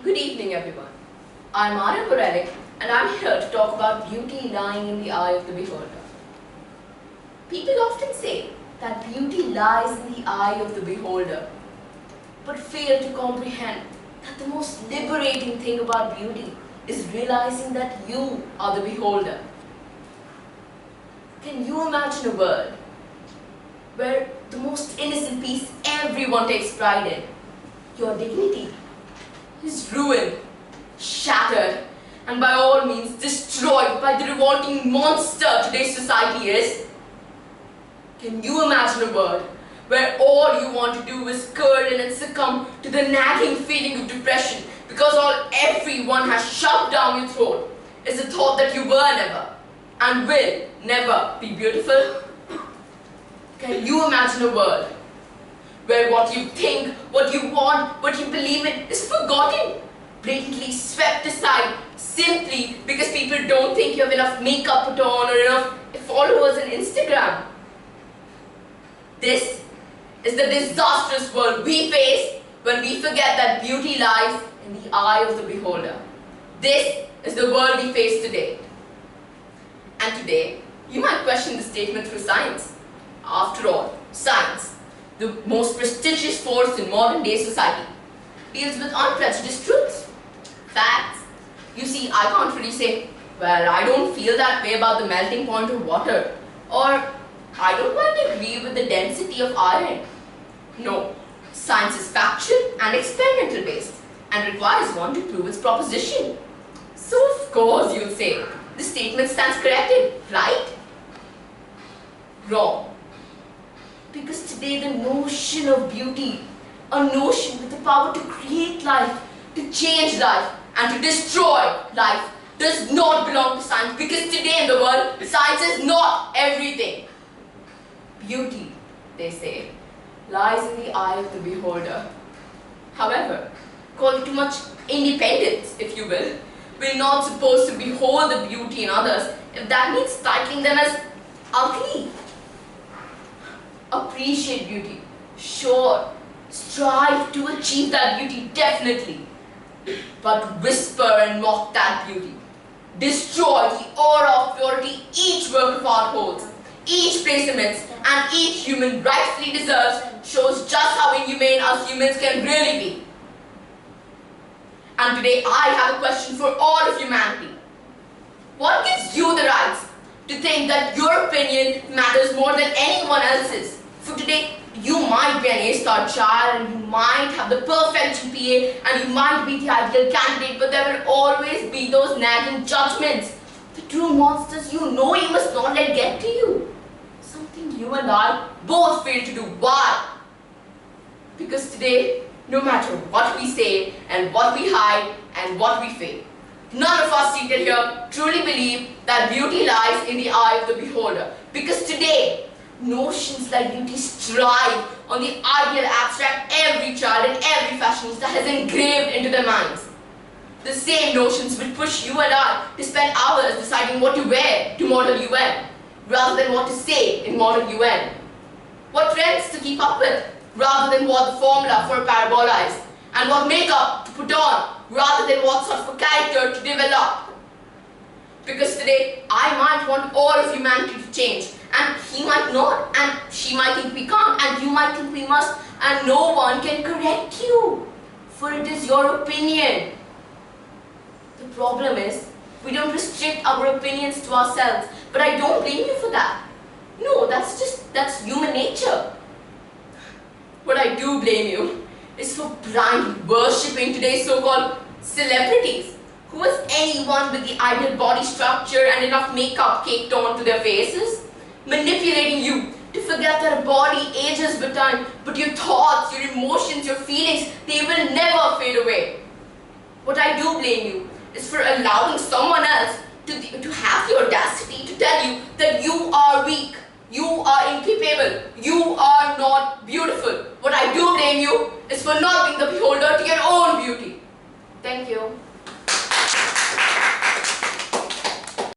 Good evening, everyone. I'm Arya Borelli, and I'm here to talk about beauty lying in the eye of the beholder. People often say that beauty lies in the eye of the beholder, but fail to comprehend that the most liberating thing about beauty is realizing that you are the beholder. Can you imagine a world where the most innocent piece everyone takes pride in, your dignity, is ruined, shattered, and by all means destroyed by the revolting monster today's society is? Can you imagine a world where all you want to do is curl in and succumb to the nagging feeling of depression because everyone has shoved down your throat is the thought that you were never and will never be beautiful? Can you imagine a world where what you think, what you want, what you believe in is forgotten, blatantly swept aside simply because people don't think you have enough makeup put on or enough followers on Instagram? This is the disastrous world we face when we forget that beauty lies in the eye of the beholder. This is the world we face today. And today, you might question the statement through science. After all, science, the most prestigious force in modern day society, deals with unprejudiced truths, facts. You see, I can't really say, well, I don't feel that way about the melting point of water, or I don't quite agree with the density of iron. No, science is factual and experimental based and requires one to prove its proposition. So of course you'll say, the statement stands corrected, right? Wrong. Because today the notion of beauty, a notion with the power to create life, to change life, and to destroy life, does not belong to science. Because today in the world, science is not everything. Beauty, they say, lies in the eye of the beholder. However, call it too much independence, if you will. We're not supposed to behold the beauty in others if that means titling them as ugly. Appreciate beauty, sure. Strive to achieve that beauty, definitely. But whisper and mock that beauty. Destroy the aura of purity each work of art holds, each place emits, and each human rightfully deserves, shows just how inhumane us humans can really be. And today I have a question for all of humanity. What gives you the rights to think that your opinion matters more than anyone else's? For today, you might be an A-star child and you might have the perfect GPA and you might be the ideal candidate, but there will always be those nagging judgments. The true monsters you know you must not let get to you. Something you and I both fail to do. Why? Because today, no matter what we say and what we hide and what we fake, none of us seated here truly believe that beauty lies in the eye of the beholder. Because today, notions like beauty strive on the ideal abstract every child and every fashionista has engraved into their minds. The same notions will push you and I to spend hours deciding what to wear to model UN, rather than what to say in model UN. What trends to keep up with, rather than what the formula for a parabola is, and what makeup to put on, rather than what sort of a character to develop. Because today, I might want all of humanity to change, and he might not, and she might think we can't, and you might think we must, and no one can correct you, for it is your opinion. The problem is, we don't restrict our opinions to ourselves, but I don't blame you for that. No, that's human nature. What I do blame you is for blindly worshipping today's so-called celebrities. Who is anyone with the ideal body structure and enough makeup caked onto their faces? Manipulating you to forget that a body ages with time, but your thoughts, your emotions, your feelings, they will never fade away. What I do blame you is for allowing someone else to have the audacity to tell you that you are weak, you are incapable, you are not beautiful. What I do blame you is for not being the beholder to your own beauty. Thank you.